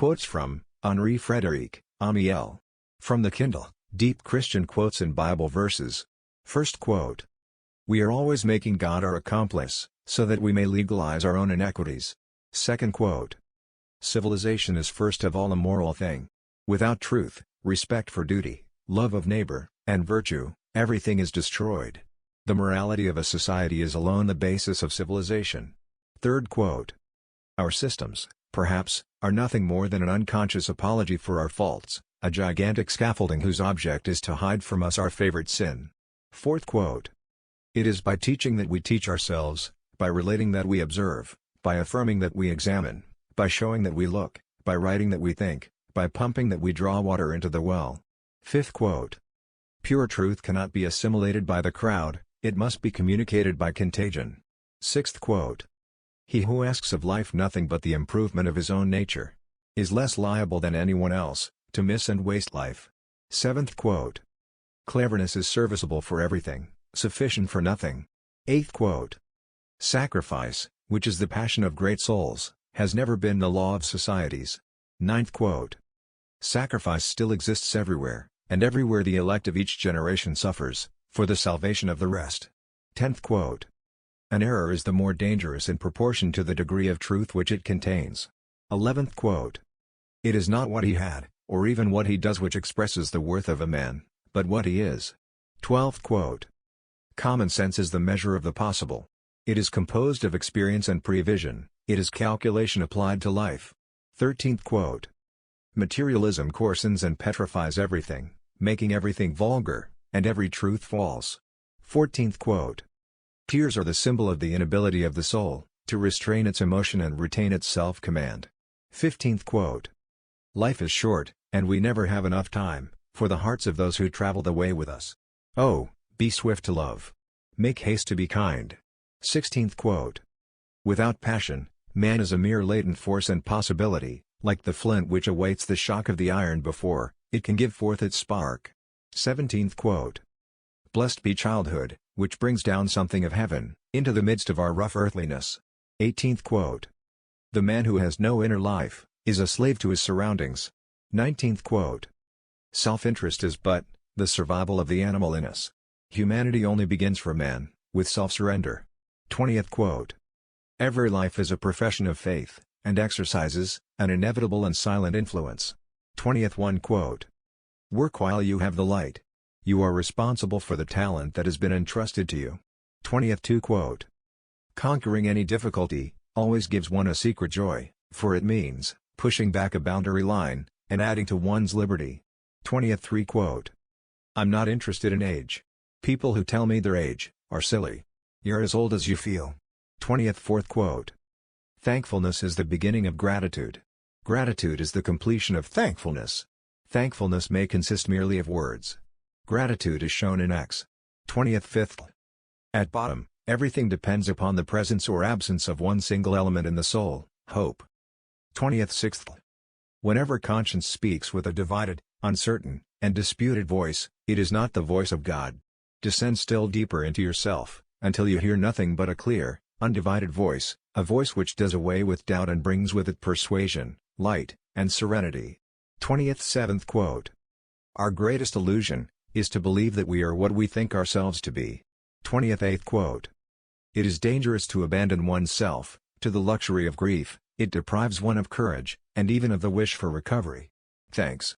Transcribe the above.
Quotes from Henri Frédéric Amiel. From the Kindle, Deep Christian Quotes and Bible Verses. First quote. We are always making God our accomplice, so that we may legalize our own iniquities. Second quote. Civilization is first of all a moral thing. Without truth, respect for duty, love of neighbor, and virtue, everything is destroyed. The morality of a society is alone the basis of civilization. Third quote. Our systems, perhaps, are nothing more than an unconscious apology for our faults, a gigantic scaffolding whose object is to hide from us our favorite sin. Fourth quote. It is by teaching that we teach ourselves, by relating that we observe, by affirming that we examine, by showing that we look, by writing that we think, by pumping that we draw water into the well. Fifth quote. Pure truth cannot be assimilated by the crowd, it must be communicated by contagion. Sixth quote. He who asks of life nothing but the improvement of his own nature is less liable than anyone else to miss and waste life. Seventh quote. Cleverness is serviceable for everything, sufficient for nothing. Eighth quote. Sacrifice, which is the passion of great souls, has never been the law of societies. Ninth quote. Sacrifice still exists everywhere, and everywhere the elect of each generation suffers, for the salvation of the rest. Tenth quote. An error is the more dangerous in proportion to the degree of truth which it contains. 11th quote. It is not what he had, or even what he does which expresses the worth of a man, but what he is. 12th quote. Common sense is the measure of the possible. It is composed of experience and prevision, it is calculation applied to life. 13th quote. Materialism coarsens and petrifies everything, making everything vulgar, and every truth false. 14th quote. Tears are the symbol of the inability of the soul to restrain its emotion and retain its self-command. 15th quote. Life is short, and we never have enough time for the hearts of those who travel the way with us. Oh, be swift to love. Make haste to be kind. 16th quote. Without passion, man is a mere latent force and possibility, like the flint which awaits the shock of the iron before it can give forth its spark. 17th quote. Blessed be childhood, which brings down something of heaven into the midst of our rough earthliness. 18th quote. The man who has no inner life is a slave to his surroundings. 19th quote. Self-interest is but the survival of the animal in us. Humanity only begins for man with self-surrender. 20th quote. Every life is a profession of faith, and exercises an inevitable and silent influence. 20th one quote. Work while you have the light. You are responsible for the talent that has been entrusted to you. 20th two quote. Conquering any difficulty always gives one a secret joy, for it means pushing back a boundary line and adding to one's liberty. 20th three quote. I'm not interested in age. People who tell me their age are silly. You're as old as you feel. 20th fourth quote. Thankfulness is the beginning of gratitude. Gratitude is the completion of thankfulness. Thankfulness may consist merely of words. Gratitude is shown in acts. 20th fifth. At bottom, everything depends upon the presence or absence of one single element in the soul, hope. 20th sixth. Whenever conscience speaks with a divided, uncertain, and disputed voice, it is not the voice of God. Descend still deeper into yourself, until you hear nothing but a clear, undivided voice, a voice which does away with doubt and brings with it persuasion, light, and serenity. 20th seventh quote. Our greatest illusion is to believe that we are what we think ourselves to be. 20th eighth quote. It is dangerous to abandon oneself to the luxury of grief, it deprives one of courage, and even of the wish for recovery. Thanks.